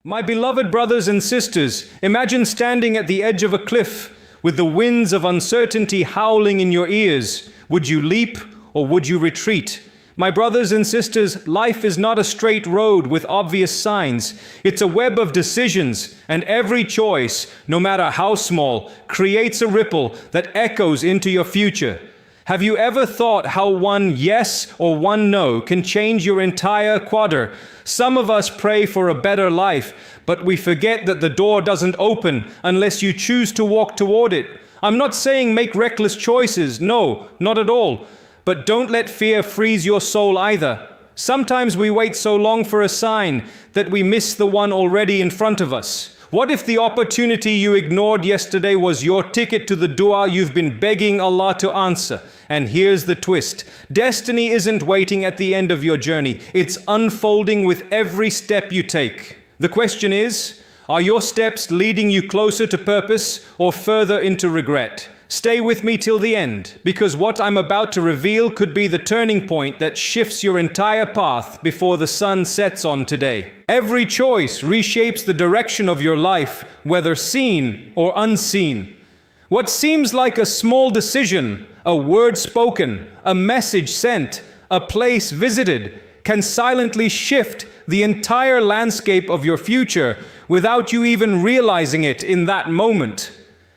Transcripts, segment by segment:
My beloved brothers and sisters, imagine standing at the edge of a cliff with the winds of uncertainty howling in your ears. Would you leap or would you retreat? My brothers and sisters, life is not a straight road with obvious signs. It's a web of decisions, and every choice, no matter how small, creates a ripple that echoes into your future. Have you ever thought how one yes or one no can change your entire quadr? Some of us pray for a better life, but we forget that the door doesn't open unless you choose to walk toward it. I'm not saying make reckless choices, no, not at all. But don't let fear freeze your soul either. Sometimes we wait so long for a sign that we miss the one already in front of us. What if the opportunity you ignored yesterday was your ticket to the dua you've been begging Allah to answer? And here's the twist. Destiny isn't waiting at the end of your journey. It's unfolding with every step you take. The question is, are your steps leading you closer to purpose or further into regret? Stay with me till the end, because what I'm about to reveal could be the turning point that shifts your entire path before the sun sets on today. Every choice reshapes the direction of your life, whether seen or unseen. What seems like a small decision, a word spoken, a message sent, a place visited, can silently shift the entire landscape of your future without you even realizing it in that moment.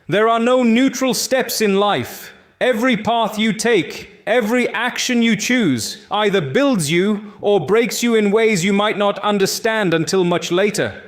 There are no neutral steps in life. Every path you take, every action you choose, either builds you or breaks you in ways you might not understand until much later.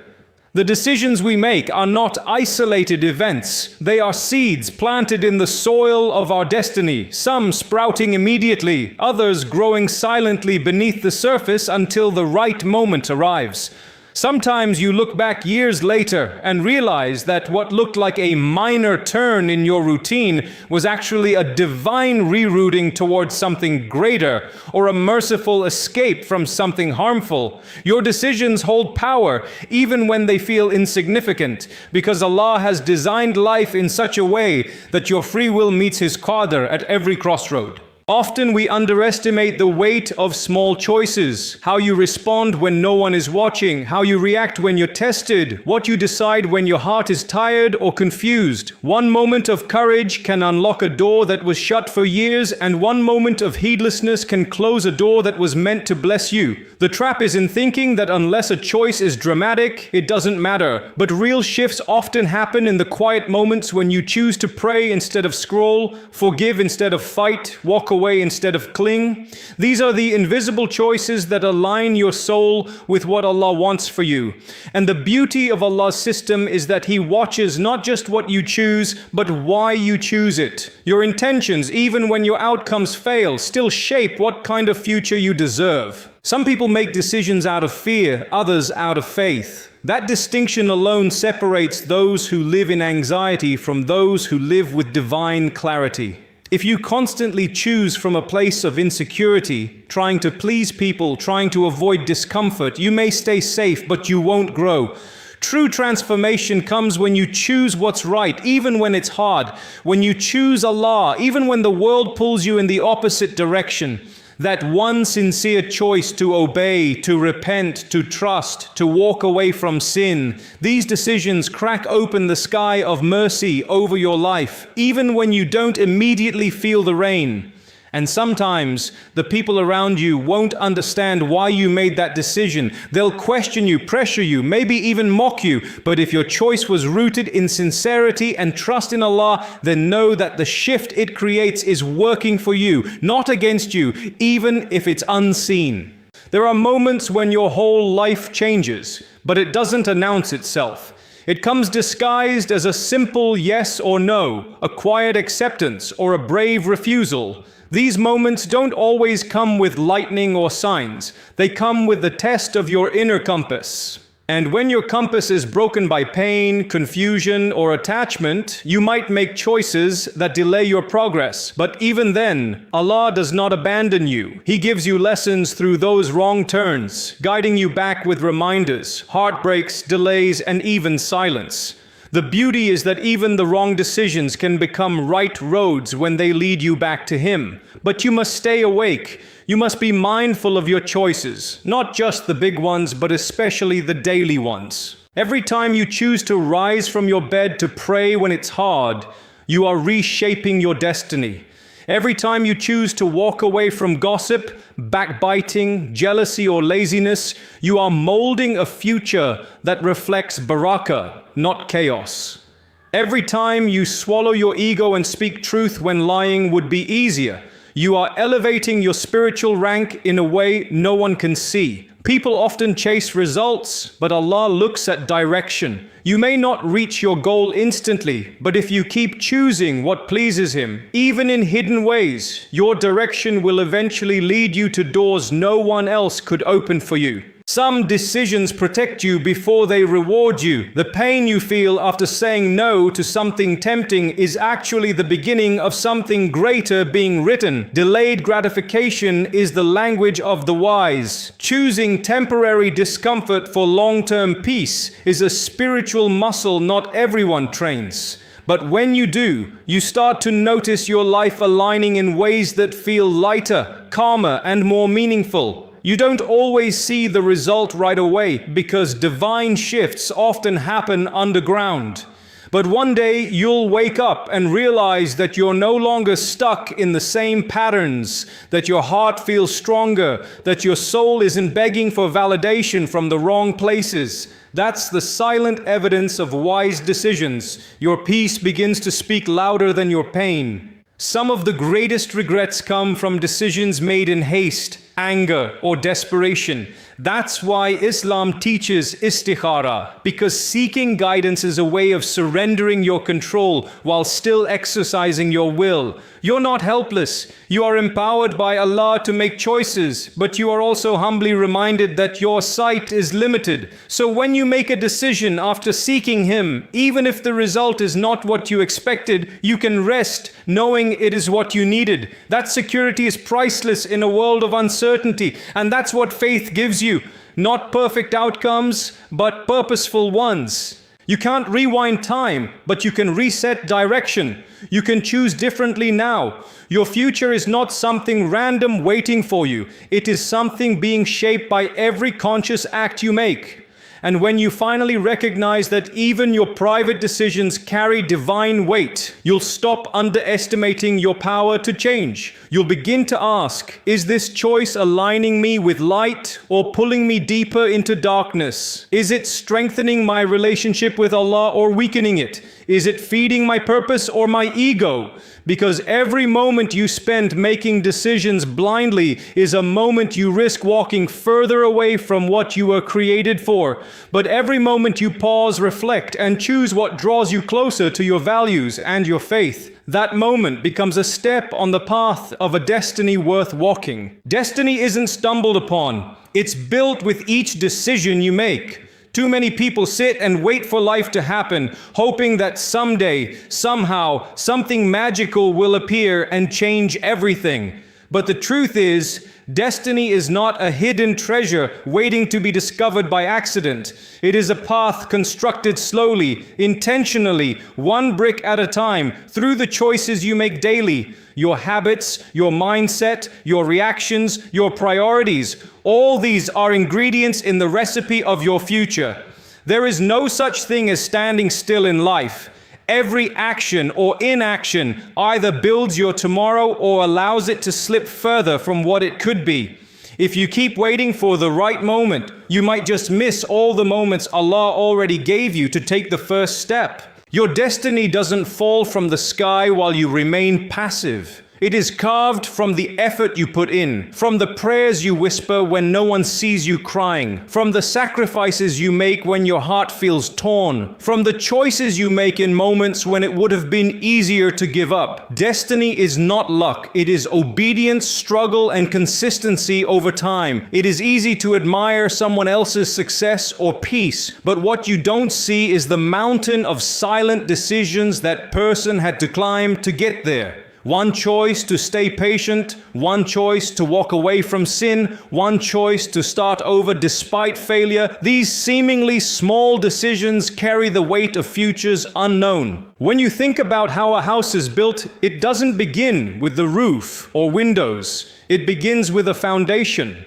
The decisions we make are not isolated events. They are seeds planted in the soil of our destiny, some sprouting immediately, others growing silently beneath the surface until the right moment arrives. Sometimes you look back years later and realize that what looked like a minor turn in your routine was actually a divine rerouting towards something greater, or a merciful escape from something harmful. Your decisions hold power even when they feel insignificant, because Allah has designed life in such a way that your free will meets His qadr at every crossroad. Often we underestimate the weight of small choices. How you respond when no one is watching, how you react when you're tested, what you decide when your heart is tired or confused. One moment of courage can unlock a door that was shut for years, and one moment of heedlessness can close a door that was meant to bless you. The trap is in thinking that unless a choice is dramatic, it doesn't matter. But real shifts often happen in the quiet moments when you choose to pray instead of scroll, forgive instead of fight, walk away instead of cling. These are the invisible choices that align your soul with what Allah wants for you. And the beauty of Allah's system is that He watches not just what you choose, but why you choose it. Your intentions, even when your outcomes fail, still shape what kind of future you deserve. Some people make decisions out of fear, others out of faith. That distinction alone separates those who live in anxiety from those who live with divine clarity. If you constantly choose from a place of insecurity, trying to please people, trying to avoid discomfort, you may stay safe, but you won't grow. True transformation comes when you choose what's right, even when it's hard. When you choose Allah, even when the world pulls you in the opposite direction. That one sincere choice to obey, to repent, to trust, to walk away from sin. These decisions crack open the sky of mercy over your life, even when you don't immediately feel the rain. And sometimes the people around you won't understand why you made that decision. They'll question you, pressure you, maybe even mock you. But if your choice was rooted in sincerity and trust in Allah, then know that the shift it creates is working for you, not against you, even if it's unseen. There are moments when your whole life changes, but it doesn't announce itself. It comes disguised as a simple yes or no, a quiet acceptance, or a brave refusal. These moments don't always come with lightning or signs. They come with the test of your inner compass. And when your compass is broken by pain, confusion, or attachment, you might make choices that delay your progress. But even then, Allah does not abandon you. He gives you lessons through those wrong turns, guiding you back with reminders, heartbreaks, delays, and even silence. The beauty is that even the wrong decisions can become right roads when they lead you back to Him. But you must stay awake. You must be mindful of your choices, not just the big ones, but especially the daily ones. Every time you choose to rise from your bed to pray when it's hard, you are reshaping your destiny. Every time you choose to walk away from gossip, backbiting, jealousy, or laziness, you are molding a future that reflects barakah, not chaos. Every time you swallow your ego and speak truth when lying would be easier, you are elevating your spiritual rank in a way no one can see. People often chase results, but Allah looks at direction. You may not reach your goal instantly, but if you keep choosing what pleases Him, even in hidden ways, your direction will eventually lead you to doors no one else could open for you. Some decisions protect you before they reward you. The pain you feel after saying no to something tempting is actually the beginning of something greater being written. Delayed gratification is the language of the wise. Choosing temporary discomfort for long-term peace is a spiritual muscle not everyone trains. But when you do, you start to notice your life aligning in ways that feel lighter, calmer, and more meaningful. You don't always see the result right away because divine shifts often happen underground. But one day you'll wake up and realize that you're no longer stuck in the same patterns, that your heart feels stronger, that your soul isn't begging for validation from the wrong places. That's the silent evidence of wise decisions. Your peace begins to speak louder than your pain. Some of the greatest regrets come from decisions made in haste, anger, or desperation. That's why Islam teaches istikhara, because seeking guidance is a way of surrendering your control while still exercising your will. You're not helpless. You are empowered by Allah to make choices, but you are also humbly reminded that your sight is limited. So when you make a decision after seeking Him, even if the result is not what you expected, you can rest knowing it is what you needed. That security is priceless in a world of uncertainty, and that's what faith gives you. Not perfect outcomes, but purposeful ones. You can't rewind time, but you can reset direction. You can choose differently now. Your future is not something random waiting for you. It is something being shaped by every conscious act you make. And when you finally recognize that even your private decisions carry divine weight, you'll stop underestimating your power to change. You'll begin to ask, is this choice aligning me with light or pulling me deeper into darkness? Is it strengthening my relationship with Allah or weakening it? Is it feeding my purpose or my ego? Because every moment you spend making decisions blindly is a moment you risk walking further away from what you were created for. But every moment you pause, reflect, and choose what draws you closer to your values and your faith, that moment becomes a step on the path of a destiny worth walking. Destiny isn't stumbled upon. It's built with each decision you make. Too many people sit and wait for life to happen, hoping that someday, somehow, something magical will appear and change everything. But the truth is, destiny is not a hidden treasure waiting to be discovered by accident. It is a path constructed slowly, intentionally, one brick at a time, through the choices you make daily. Your habits, your mindset, your reactions, your priorities. All these are ingredients in the recipe of your future. There is no such thing as standing still in life. Every action or inaction either builds your tomorrow or allows it to slip further from what it could be. If you keep waiting for the right moment, you might just miss all the moments Allah already gave you to take the first step. Your destiny doesn't fall from the sky while you remain passive. It is carved from the effort you put in, from the prayers you whisper when no one sees you crying, from the sacrifices you make when your heart feels torn, from the choices you make in moments when it would have been easier to give up. Destiny is not luck. It is obedience, struggle, and consistency over time. It is easy to admire someone else's success or peace, but what you don't see is the mountain of silent decisions that person had to climb to get there. One choice to stay patient, one choice to walk away from sin, one choice to start over despite failure. These seemingly small decisions carry the weight of futures unknown. When you think about how a house is built, it doesn't begin with the roof or windows. It begins with a foundation.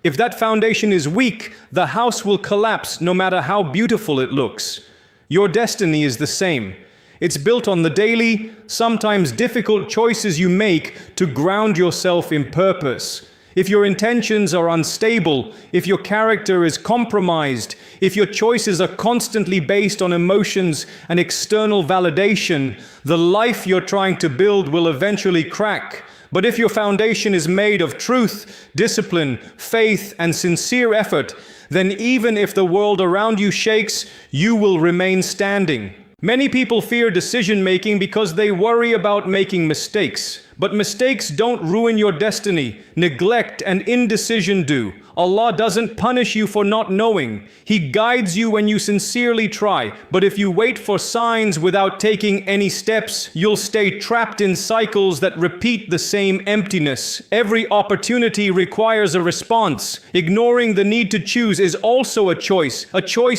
If that foundation is weak, the house will collapse no matter how beautiful it looks. Your destiny is the same. It's built on the daily, sometimes difficult choices you make to ground yourself in purpose. If your intentions are unstable, if your character is compromised, if your choices are constantly based on emotions and external validation, the life you're trying to build will eventually crack. But if your foundation is made of truth, discipline, faith, and sincere effort, then even if the world around you shakes, you will remain standing. Many people fear decision-making because they worry about making mistakes. But mistakes don't ruin your destiny. Neglect and indecision do. Allah doesn't punish you for not knowing. He guides you when you sincerely try. But if you wait for signs without taking any steps, you'll stay trapped in cycles that repeat the same emptiness. Every opportunity requires a response. Ignoring the need to choose is also a choice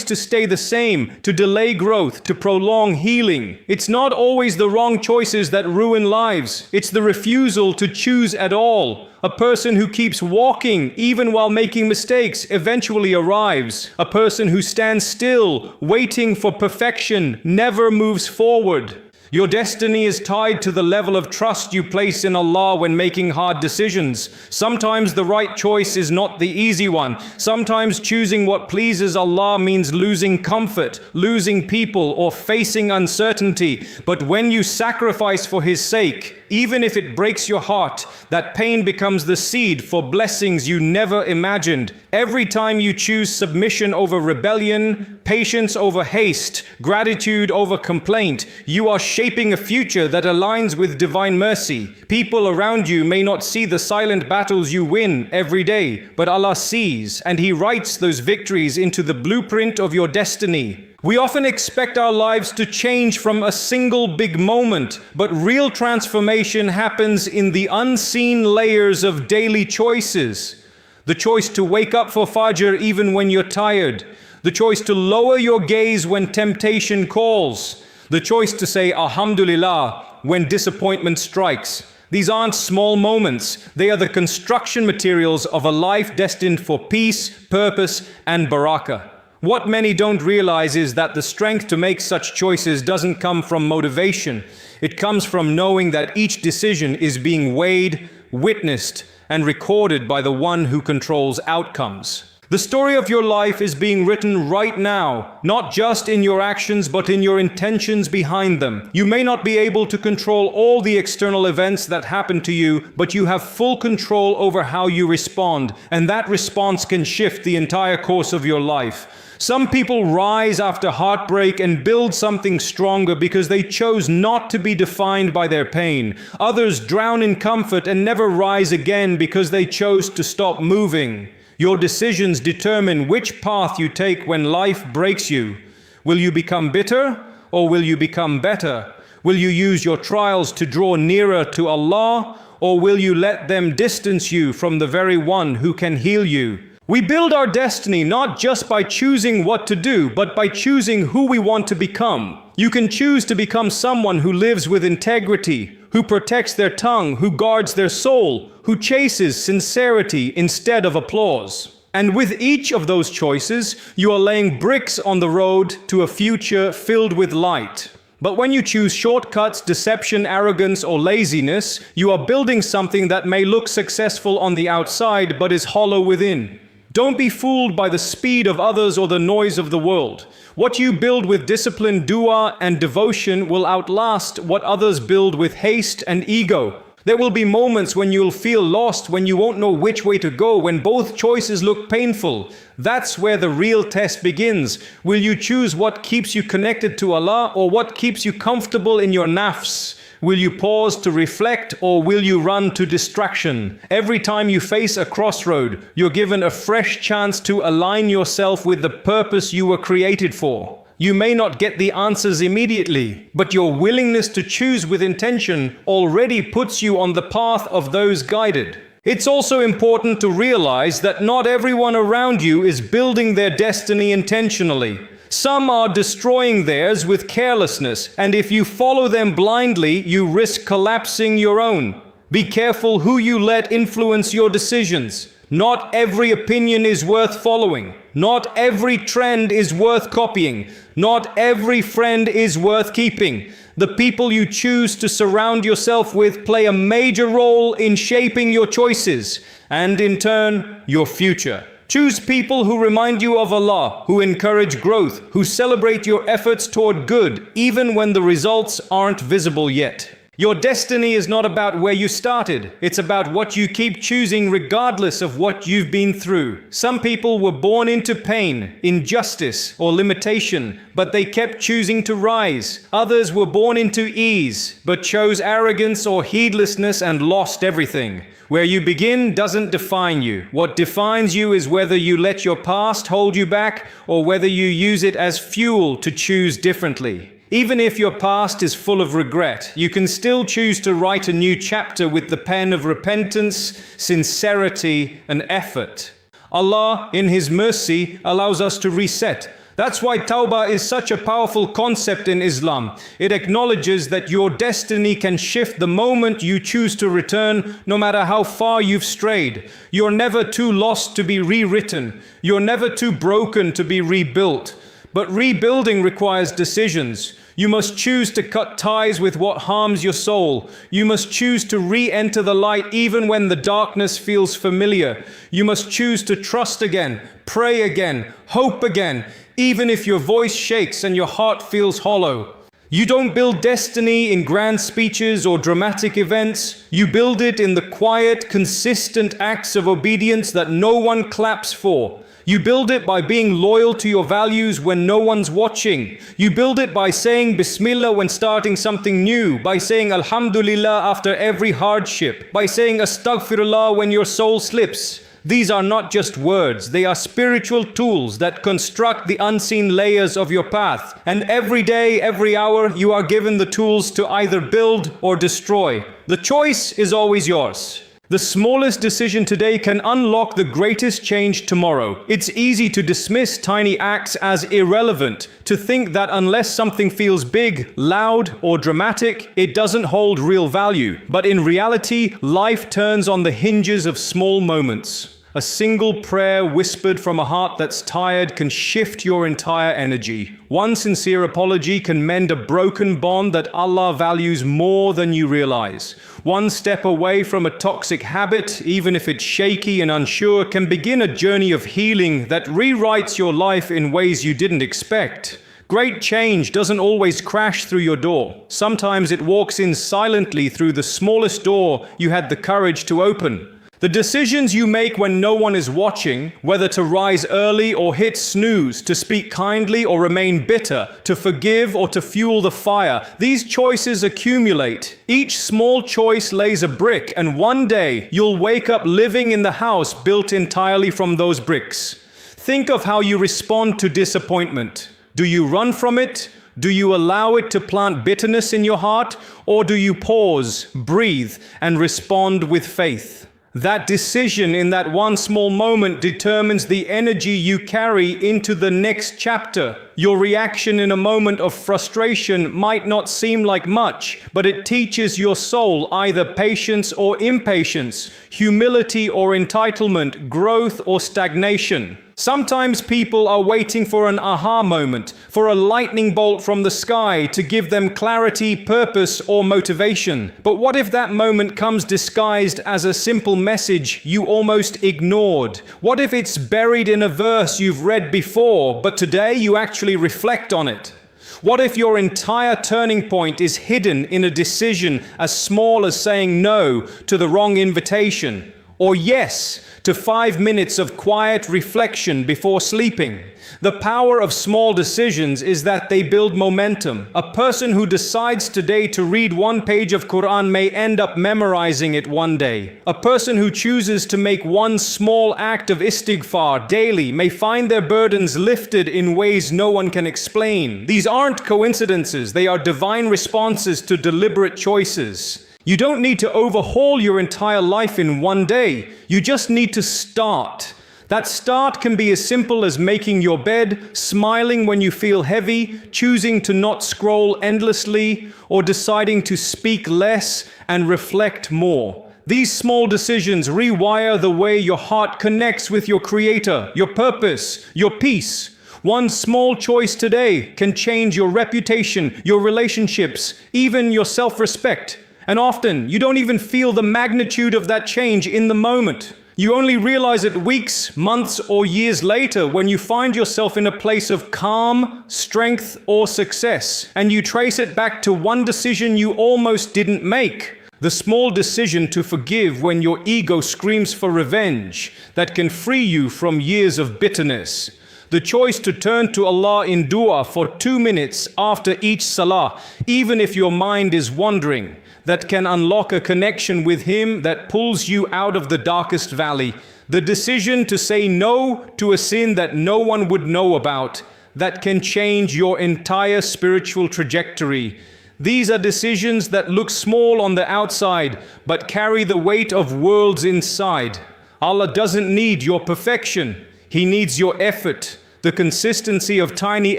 to stay the same, to delay growth, to prolong healing. It's not always the wrong choices that ruin lives. It's the refusal to choose at all. A person who keeps walking even while making mistakes eventually arrives. A person who stands still, waiting for perfection, never moves forward. Your destiny is tied to the level of trust you place in Allah when making hard decisions. Sometimes the right choice is not the easy one. Sometimes choosing what pleases Allah means losing comfort, losing people, or facing uncertainty. But when you sacrifice for His sake, even if it breaks your heart, that pain becomes the seed for blessings you never imagined. Every time you choose submission over rebellion, patience over haste, gratitude over complaint, you are shaping a future that aligns with divine mercy. People around you may not see the silent battles you win every day, but Allah sees, and He writes those victories into the blueprint of your destiny. We often expect our lives to change from a single big moment, but real transformation happens in the unseen layers of daily choices. The choice to wake up for Fajr even when you're tired. The choice to lower your gaze when temptation calls. The choice to say Alhamdulillah when disappointment strikes. These aren't small moments. They are the construction materials of a life destined for peace, purpose, and barakah. What many don't realize is that the strength to make such choices doesn't come from motivation. It comes from knowing that each decision is being weighed, witnessed, and recorded by the one who controls outcomes. The story of your life is being written right now, not just in your actions, but in your intentions behind them. You may not be able to control all the external events that happen to you, but you have full control over how you respond, and that response can shift the entire course of your life. Some people rise after heartbreak and build something stronger because they chose not to be defined by their pain. Others drown in comfort and never rise again because they chose to stop moving. Your decisions determine which path you take when life breaks you. Will you become bitter or will you become better? Will you use your trials to draw nearer to Allah, or will you let them distance you from the very one who can heal you? We build our destiny not just by choosing what to do, but by choosing who we want to become. You can choose to become someone who lives with integrity, who protects their tongue, who guards their soul, who chases sincerity instead of applause. And with each of those choices, you are laying bricks on the road to a future filled with light. But when you choose shortcuts, deception, arrogance, or laziness, you are building something that may look successful on the outside, but is hollow within. Don't be fooled by the speed of others or the noise of the world. What you build with discipline, dua, and devotion will outlast what others build with haste and ego. There will be moments when you'll feel lost, when you won't know which way to go, when both choices look painful. That's where the real test begins. Will you choose what keeps you connected to Allah or what keeps you comfortable in your nafs? Will you pause to reflect or will you run to distraction? Every time you face a crossroad, you're given a fresh chance to align yourself with the purpose you were created for. You may not get the answers immediately, but your willingness to choose with intention already puts you on the path of those guided. It's also important to realize that not everyone around you is building their destiny intentionally. Some are destroying theirs with carelessness, and if you follow them blindly, you risk collapsing your own. Be careful who you let influence your decisions. Not every opinion is worth following. Not every trend is worth copying. Not every friend is worth keeping. The people you choose to surround yourself with play a major role in shaping your choices and, in turn, your future. Choose people who remind you of Allah, who encourage growth, who celebrate your efforts toward good, even when the results aren't visible yet. Your destiny is not about where you started. It's about what you keep choosing regardless of what you've been through. Some people were born into pain, injustice, or limitation, but they kept choosing to rise. Others were born into ease, but chose arrogance or heedlessness and lost everything. Where you begin doesn't define you. What defines you is whether you let your past hold you back or whether you use it as fuel to choose differently. Even if your past is full of regret, you can still choose to write a new chapter with the pen of repentance, sincerity, and effort. Allah, in His mercy, allows us to reset. That's why Tawbah is such a powerful concept in Islam. It acknowledges that your destiny can shift the moment you choose to return, no matter how far you've strayed. You're never too lost to be rewritten. You're never too broken to be rebuilt. But rebuilding requires decisions. You must choose to cut ties with what harms your soul. You must choose to re-enter the light even when the darkness feels familiar. You must choose to trust again, pray again, hope again, even if your voice shakes and your heart feels hollow. You don't build destiny in grand speeches or dramatic events. You build it in the quiet, consistent acts of obedience that no one claps for. You build it by being loyal to your values when no one's watching. You build it by saying Bismillah when starting something new, by saying Alhamdulillah after every hardship, by saying Astaghfirullah when your soul slips. These are not just words, they are spiritual tools that construct the unseen layers of your path. And every day, every hour, you are given the tools to either build or destroy. The choice is always yours. The smallest decision today can unlock the greatest change tomorrow. It's easy to dismiss tiny acts as irrelevant, to think that unless something feels big, loud, or dramatic, it doesn't hold real value. But in reality, life turns on the hinges of small moments. A single prayer whispered from a heart that's tired can shift your entire energy. One sincere apology can mend a broken bond that Allah values more than you realize. One step away from a toxic habit, even if it's shaky and unsure, can begin a journey of healing that rewrites your life in ways you didn't expect. Great change doesn't always crash through your door. Sometimes it walks in silently through the smallest door you had the courage to open. The decisions you make when no one is watching, whether to rise early or hit snooze, to speak kindly or remain bitter, to forgive or to fuel the fire, these choices accumulate. Each small choice lays a brick, and one day you'll wake up living in the house built entirely from those bricks. Think of how you respond to disappointment. Do you run from it? Do you allow it to plant bitterness in your heart? Or do you pause, breathe, and respond with faith? That decision in that one small moment determines the energy you carry into the next chapter. Your reaction in a moment of frustration might not seem like much, but it teaches your soul either patience or impatience, humility or entitlement, growth or stagnation. Sometimes people are waiting for an aha moment, for a lightning bolt from the sky to give them clarity, purpose, or motivation. But what if that moment comes disguised as a simple message you almost ignored? What if it's buried in a verse you've read before, but today you actually reflect on it? What if your entire turning point is hidden in a decision as small as saying no to the wrong invitation, or yes to 5 minutes of quiet reflection before sleeping? The power of small decisions is that they build momentum. A person who decides today to read one page of Quran may end up memorizing it one day. A person who chooses to make one small act of istighfar daily may find their burdens lifted in ways no one can explain. These aren't coincidences, they are divine responses to deliberate choices. You don't need to overhaul your entire life in one day. You just need to start. That start can be as simple as making your bed, smiling when you feel heavy, choosing to not scroll endlessly, or deciding to speak less and reflect more. These small decisions rewire the way your heart connects with your Creator, your purpose, your peace. One small choice today can change your reputation, your relationships, even your self-respect. And often, you don't even feel the magnitude of that change in the moment. You only realize it weeks, months, or years later when you find yourself in a place of calm, strength, or success, and you trace it back to one decision you almost didn't make. The small decision to forgive when your ego screams for revenge that can free you from years of bitterness. The choice to turn to Allah in dua for 2 minutes after each salah, even if your mind is wandering, that can unlock a connection with Him that pulls you out of the darkest valley. The decision to say no to a sin that no one would know about, that can change your entire spiritual trajectory. These are decisions that look small on the outside, but carry the weight of worlds inside. Allah doesn't need your perfection. He needs your effort. The consistency of tiny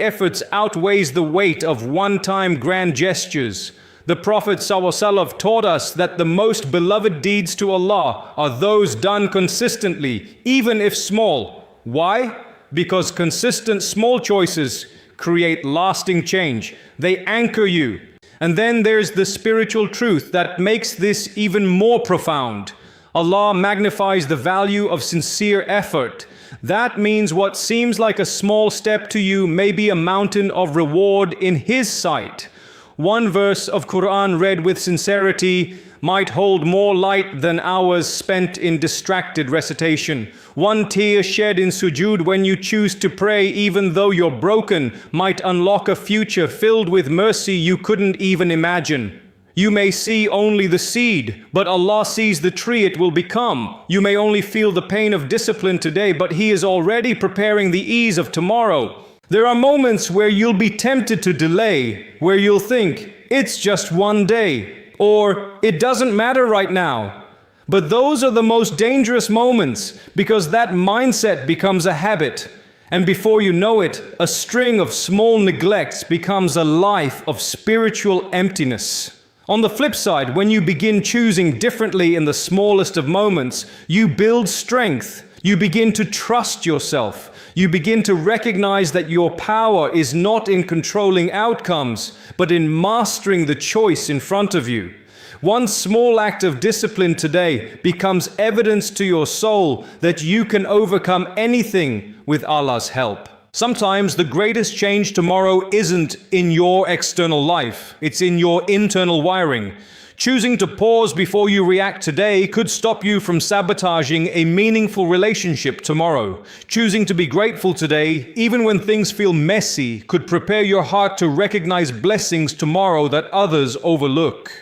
efforts outweighs the weight of one-time grand gestures. The Prophet ﷺ taught us that the most beloved deeds to Allah are those done consistently, even if small. Why? Because consistent small choices create lasting change. They anchor you. And then there's the spiritual truth that makes this even more profound. Allah magnifies the value of sincere effort. That means what seems like a small step to you may be a mountain of reward in His sight. One verse of Quran read with sincerity might hold more light than hours spent in distracted recitation. One tear shed in sujood when you choose to pray even though you're broken might unlock a future filled with mercy you couldn't even imagine. You may see only the seed, but Allah sees the tree it will become. You may only feel the pain of discipline today, but He is already preparing the ease of tomorrow. There are moments where you'll be tempted to delay, where you'll think, it's just one day, or it doesn't matter right now. But those are the most dangerous moments because that mindset becomes a habit. And before you know it, a string of small neglects becomes a life of spiritual emptiness. On the flip side, when you begin choosing differently in the smallest of moments, you build strength. You begin to trust yourself. You begin to recognize that your power is not in controlling outcomes, but in mastering the choice in front of you. One small act of discipline today becomes evidence to your soul that you can overcome anything with Allah's help. Sometimes the greatest change tomorrow isn't in your external life, it's in your internal wiring. Choosing to pause before you react today could stop you from sabotaging a meaningful relationship tomorrow. Choosing to be grateful today, even when things feel messy, could prepare your heart to recognize blessings tomorrow that others overlook.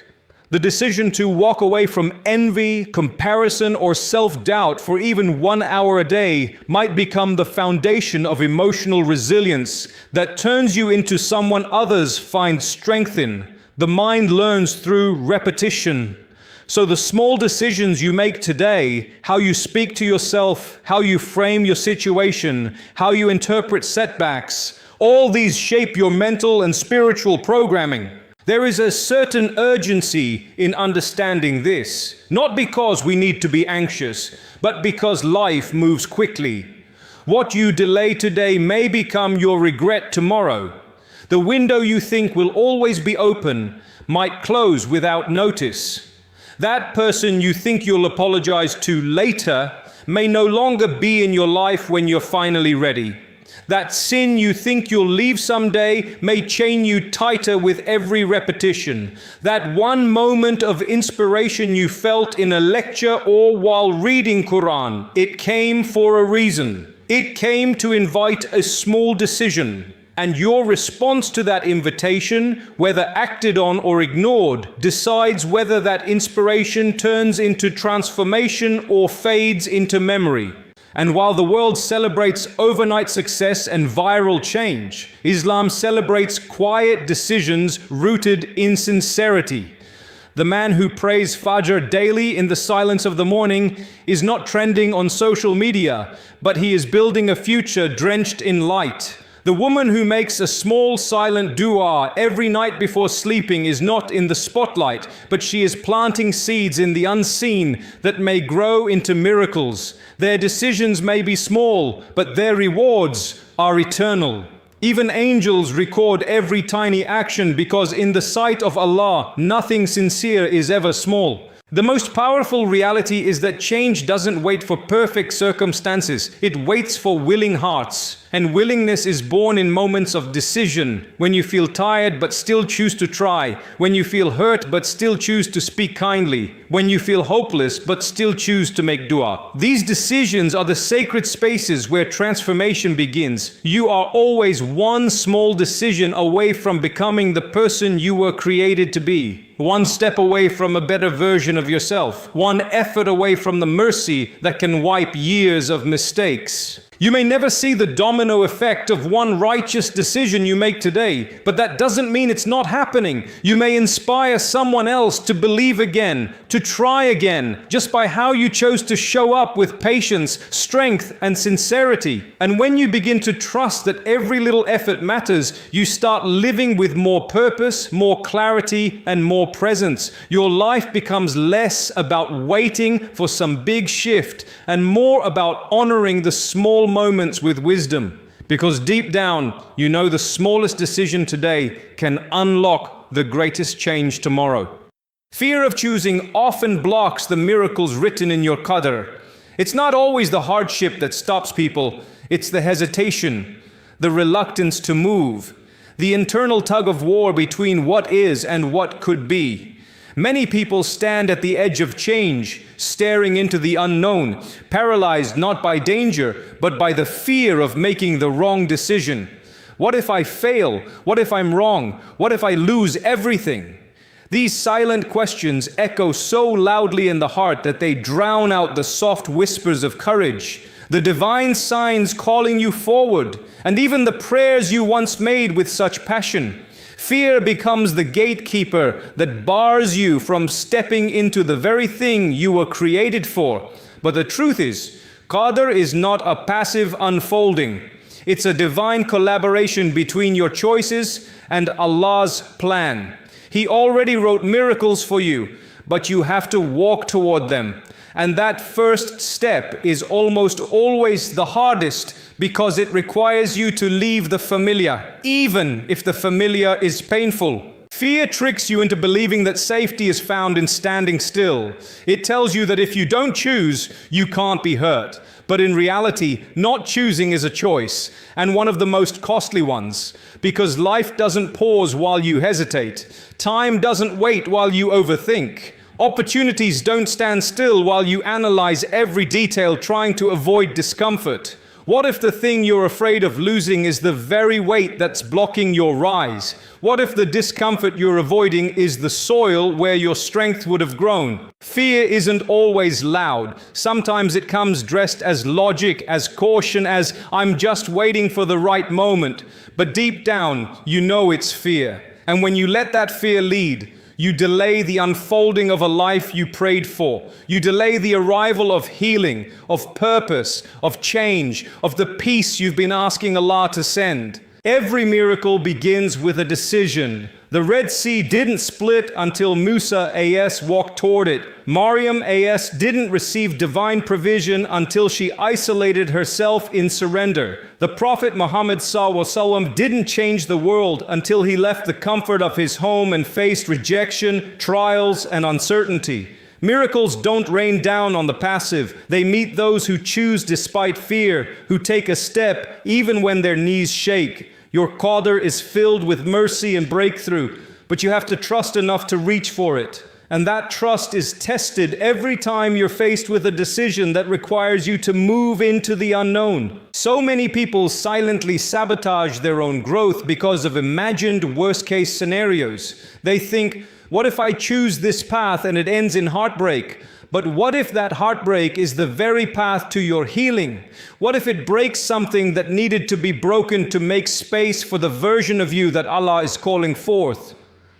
The decision to walk away from envy, comparison, or self-doubt for even 1 hour a day might become the foundation of emotional resilience that turns you into someone others find strength in. The mind learns through repetition. So the small decisions you make today, how you speak to yourself, how you frame your situation, how you interpret setbacks, all these shape your mental and spiritual programming. There is a certain urgency in understanding this, not because we need to be anxious, but because life moves quickly. What you delay today may become your regret tomorrow. The window you think will always be open might close without notice. That person you think you'll apologize to later may no longer be in your life when you're finally ready. That sin you think you'll leave someday may chain you tighter with every repetition. That one moment of inspiration you felt in a lecture or while reading Quran, it came for a reason. It came to invite a small decision. And your response to that invitation, whether acted on or ignored, decides whether that inspiration turns into transformation or fades into memory. And while the world celebrates overnight success and viral change, Islam celebrates quiet decisions rooted in sincerity. The man who prays Fajr daily in the silence of the morning is not trending on social media, but he is building a future drenched in light. The woman who makes a small silent dua every night before sleeping is not in the spotlight, but she is planting seeds in the unseen that may grow into miracles. Their decisions may be small, but their rewards are eternal. Even angels record every tiny action because in the sight of Allah, nothing sincere is ever small. The most powerful reality is that change doesn't wait for perfect circumstances. It waits for willing hearts. And willingness is born in moments of decision, when you feel tired but still choose to try, when you feel hurt but still choose to speak kindly, when you feel hopeless but still choose to make dua. These decisions are the sacred spaces where transformation begins. You are always one small decision away from becoming the person you were created to be. One step away from a better version of yourself. One effort away from the mercy that can wipe years of mistakes. You may never see the domino effect of one righteous decision you make today, but that doesn't mean it's not happening. You may inspire someone else to believe again, to try again, just by how you chose to show up with patience, strength, and sincerity. And when you begin to trust that every little effort matters, you start living with more purpose, more clarity, and more presence. Your life becomes less about waiting for some big shift and more about honoring the small moments with wisdom, because deep down you know the smallest decision today can unlock the greatest change tomorrow. Fear of choosing often blocks the miracles written in your qadr. It's not always the hardship that stops people, it's the hesitation, the reluctance to move, the internal tug of war between what is and what could be. Many people stand at the edge of change, staring into the unknown, paralyzed not by danger, but by the fear of making the wrong decision. What if I fail? What if I'm wrong? What if I lose everything? These silent questions echo so loudly in the heart that they drown out the soft whispers of courage, the divine signs calling you forward, and even the prayers you once made with such passion. Fear becomes the gatekeeper that bars you from stepping into the very thing you were created for. But the truth is, Qadr is not a passive unfolding. It's a divine collaboration between your choices and Allah's plan. He already wrote miracles for you, but you have to walk toward them. And that first step is almost always the hardest because it requires you to leave the familiar, even if the familiar is painful. Fear tricks you into believing that safety is found in standing still. It tells you that if you don't choose, you can't be hurt. But in reality, not choosing is a choice, and one of the most costly ones, because life doesn't pause while you hesitate. Time doesn't wait while you overthink. Opportunities don't stand still while you analyze every detail trying to avoid discomfort. What if the thing you're afraid of losing is the very weight that's blocking your rise? What if the discomfort you're avoiding is the soil where your strength would have grown? Fear isn't always loud. Sometimes it comes dressed as logic, as caution, as I'm just waiting for the right moment. But deep down, you know it's fear. And when you let that fear lead, you delay the unfolding of a life you prayed for. You delay the arrival of healing, of purpose, of change, of the peace you've been asking Allah to send. Every miracle begins with a decision. The Red Sea didn't split until Musa A.S. walked toward it. Maryam A.S. didn't receive divine provision until she isolated herself in surrender. The Prophet Muhammad ﷺ didn't change the world until he left the comfort of his home and faced rejection, trials, and uncertainty. Miracles don't rain down on the passive. They meet those who choose despite fear, who take a step even when their knees shake. Your qadr is filled with mercy and breakthrough, but you have to trust enough to reach for it. And that trust is tested every time you're faced with a decision that requires you to move into the unknown. So many people silently sabotage their own growth because of imagined worst-case scenarios. They think, what if I choose this path and it ends in heartbreak? But what if that heartbreak is the very path to your healing? What if it breaks something that needed to be broken to make space for the version of you that Allah is calling forth?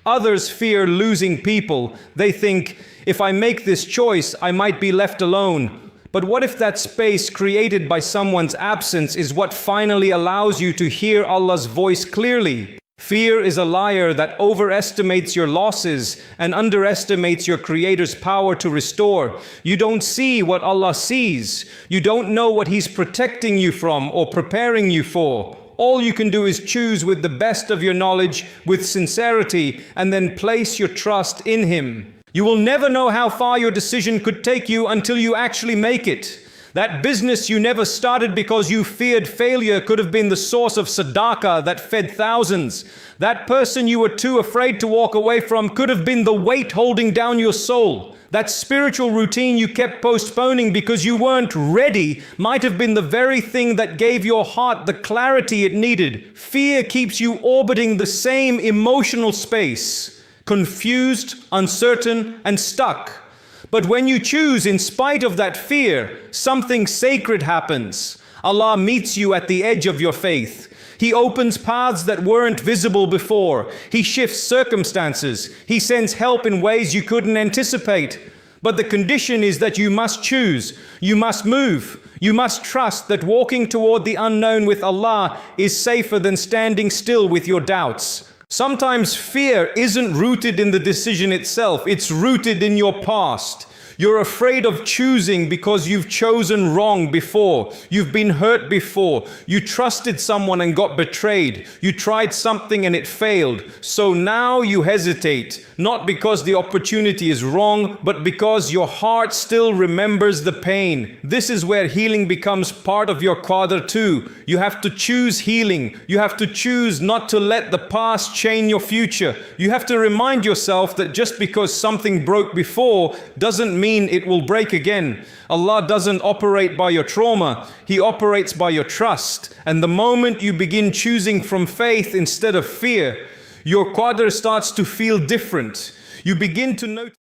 Others fear losing people. They think, if I make this choice, I might be left alone. But what if that space created by someone's absence is what finally allows you to hear Allah's voice clearly? Fear is a liar that overestimates your losses and underestimates your Creator's power to restore. You don't see what Allah sees. You don't know what He's protecting you from or preparing you for. All you can do is choose with the best of your knowledge, with sincerity, and then place your trust in Him. You will never know how far your decision could take you until you actually make it. That business you never started because you feared failure could have been the source of sadaqah that fed thousands. That person you were too afraid to walk away from could have been the weight holding down your soul. That spiritual routine you kept postponing because you weren't ready might have been the very thing that gave your heart the clarity it needed. Fear keeps you orbiting the same emotional space, confused, uncertain, and stuck. But when you choose in spite of that fear, something sacred happens. Allah meets you at the edge of your faith. He opens paths that weren't visible before. He shifts circumstances. He sends help in ways you couldn't anticipate. But the condition is that you must choose. You must move. You must trust that walking toward the unknown with Allah is safer than standing still with your doubts. Sometimes fear isn't rooted in the decision itself, it's rooted in your past. You're afraid of choosing because you've chosen wrong before. You've been hurt before. You trusted someone and got betrayed. You tried something and it failed. So now you hesitate, not because the opportunity is wrong, but because your heart still remembers the pain. This is where healing becomes part of your qadr too. You have to choose healing. You have to choose not to let the past chain your future. You have to remind yourself that just because something broke before doesn't mean it will break again. Allah doesn't operate by your trauma. He operates by your trust. And the moment you begin choosing from faith instead of fear, your qadr starts to feel different. You begin to notice